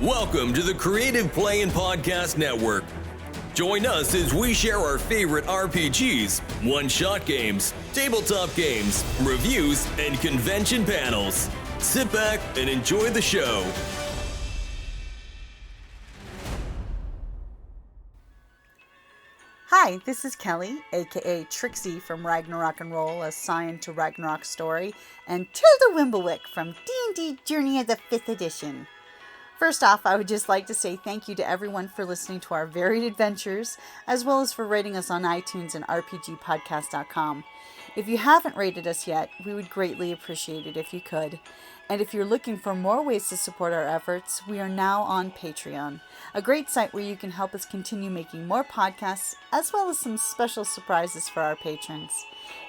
Welcome to the Creative Play and Podcast Network. Join us as we share our favorite RPGs, one-shot games, tabletop games, reviews, and convention panels. Sit back and enjoy the show. Hi, this is Kelly, aka Trixie from Ragnarok and Roll, assigned to Ragnarok Story, and Tilda Wimblewick from D&D Journey of the 5th Edition. First off, I would just like to say thank you to everyone for listening to our varied adventures, as well as for rating us on iTunes and RPGpodcast.com. If you haven't rated us yet, we would greatly appreciate it if you could. And if you're looking for more ways to support our efforts, we are now on Patreon, a great site where you can help us continue making more podcasts, as well as some special surprises for our patrons.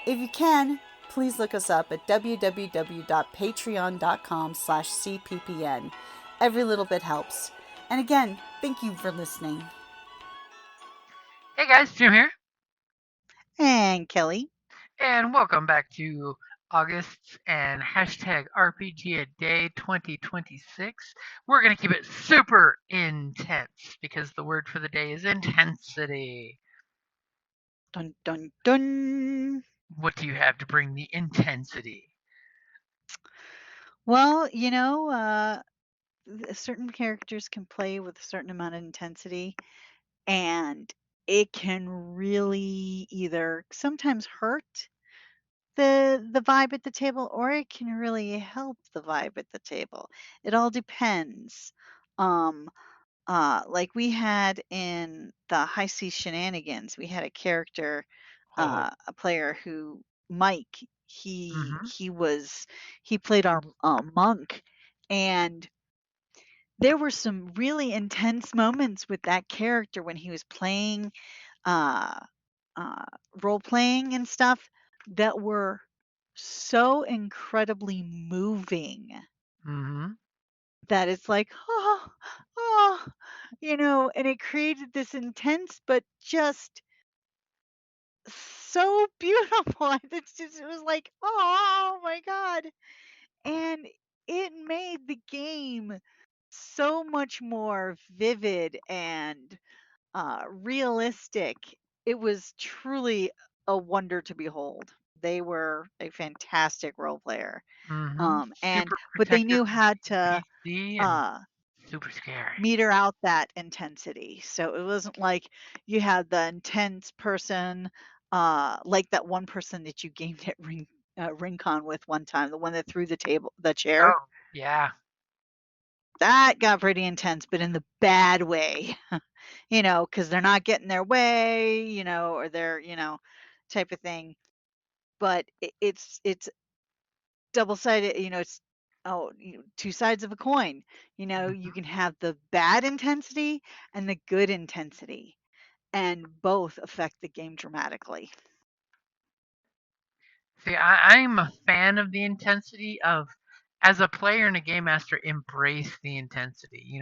If you can, please look us up at www.patreon.com/cppn. Every little bit helps. And again, thank you for listening. Hey guys, Jim here, And Kelly. and welcome back to August and hashtag RPGaDAY2026. We're going to keep it super intense because the word for the day is intensity. Dun dun dun. What do you have to bring the intensity? Well, certain characters can play with a certain amount of intensity, and it can really either sometimes hurt the vibe at the table, or it can really help the vibe at the table. It all depends. Like we had in the High Seas Shenanigans, we had a character, a player who Mike. He played our monk, and there were some really intense moments with that character when he was playing, uh, role playing and stuff that were so incredibly moving that it's like, oh, and it created this intense, but just so beautiful. It was like, oh my God. And it made the game so much more vivid and realistic. It was truly a wonder to behold. They were a fantastic role player. Super But they knew protective how of to PC and super scary. meter out that intensity. So it wasn't like you had the intense person, like that one person that you gamed at RingCon with one time, the one that threw the chair. Oh, yeah. That got pretty intense, but in the bad way, because they're not getting their way, or they're, type of thing. But it's double-sided, it's two sides of a coin. You can have the bad intensity and the good intensity, and both affect the game dramatically. See, I'm a fan of the intensity of, as a player and a game master, embrace the intensity.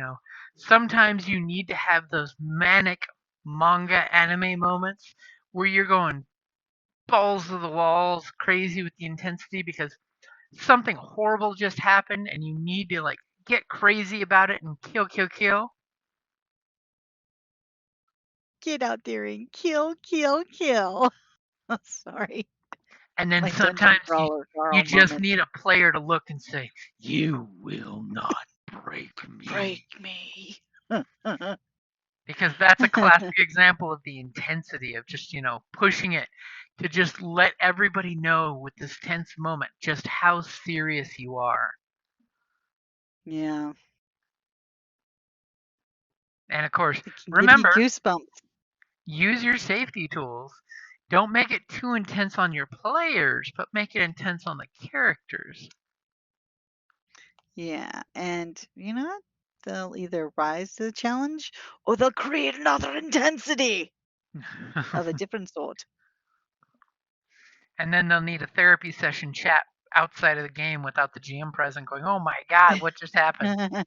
Sometimes you need to have those manic manga anime moments where you're going balls to the walls, crazy with the intensity because something horrible just happened and you need to like get crazy about it and kill, kill, kill. Get out there and kill, kill, kill. Sorry. And then My dungeon sometimes crawler you just moment. need a player to look and say, "You will not break me." Break me. Because that's a classic example of the intensity of just, pushing it to just let everybody know with this tense moment just how serious you are. Yeah. And of course, It can give you remember, goosebumps. use your safety tools. Don't make it too intense on your players, but make it intense on the characters. Yeah, and you know what? They'll either rise to the challenge or they'll create another intensity of a different sort. And then they'll need a therapy session chat outside of the game without the GM present going, "Oh my God, what just happened?"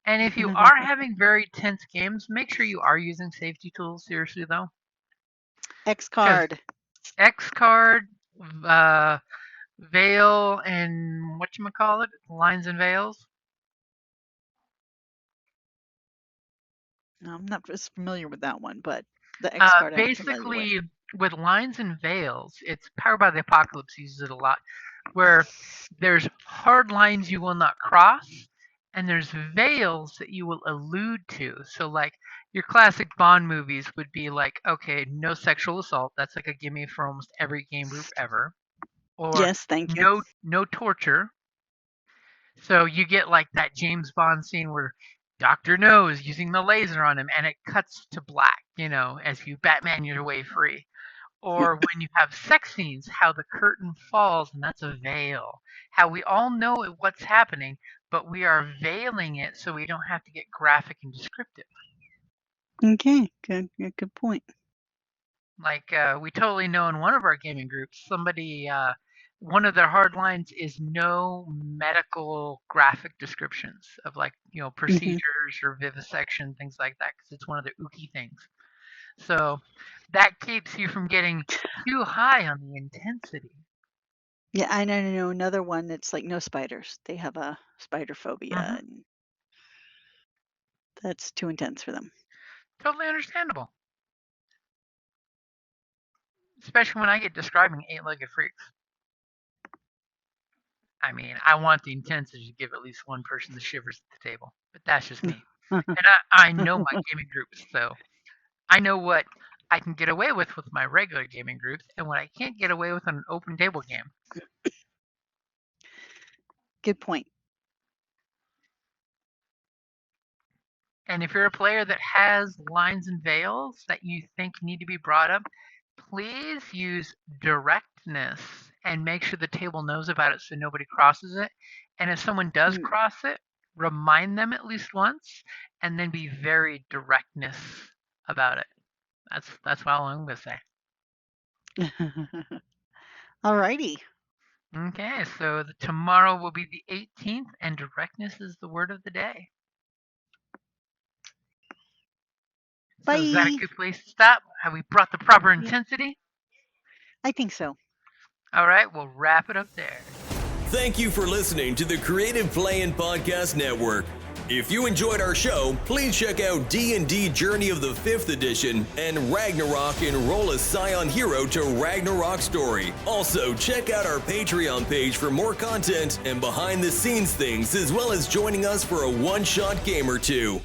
And if you are having very tense games, make sure you are using safety tools seriously, though. X card. X card, Veil, and whatchamacallit, Lines and Veils. I'm not as familiar with that one, but the X card I'm familiar with. Basically, with lines and veils, it's Powered by the Apocalypse uses it a lot, where there's hard lines you will not cross, and there's veils that you will allude to. So, like, your classic Bond movies would be like, okay, no sexual assault. That's like a gimme for almost every game group ever. Or Yes, thank you. no torture. So you get like that James Bond scene where Dr. No is using the laser on him and it cuts to black, as you Batman your way free. Or when you have sex scenes, how the curtain falls and that's a veil. How we all know what's happening, but we are veiling it so we don't have to get graphic and descriptive. Okay, good point. Like we totally know in one of our gaming groups, somebody one of their hard lines is no medical graphic descriptions of like procedures or vivisection, things like that, because it's one of the ooky things. So that keeps you from getting too high on the intensity. Yeah, I know another one that's like no spiders. They have a spider phobia, and that's too intense for them. Totally understandable. Especially when I get describing 8-legged freaks. I mean, I want the intensity to give at least one person the shivers at the table, but that's just me. And I know my gaming groups, so I know what I can get away with my regular gaming groups and what I can't get away with on an open table game. Good point. And if you're a player that has lines and veils that you think need to be brought up, please use directness and make sure the table knows about it so nobody crosses it. And if someone does cross it, remind them at least once, and then be very directness about it. That's all I'm going to say. Alrighty. Okay, so tomorrow will be the 18th, and directness is the word of the day. Bye. So is that a good place to stop? Have we brought the proper intensity? I think so. All right, we'll wrap it up there. Thank you for listening to the Creative Playing Podcast Network. If you enjoyed our show, please check out D&D Journey of the 5th Edition and Ragnarok Enroll a Scion Hero to Ragnarok Story. Also, check out our Patreon page for more content and behind-the-scenes things, as well as joining us for a one-shot game or two.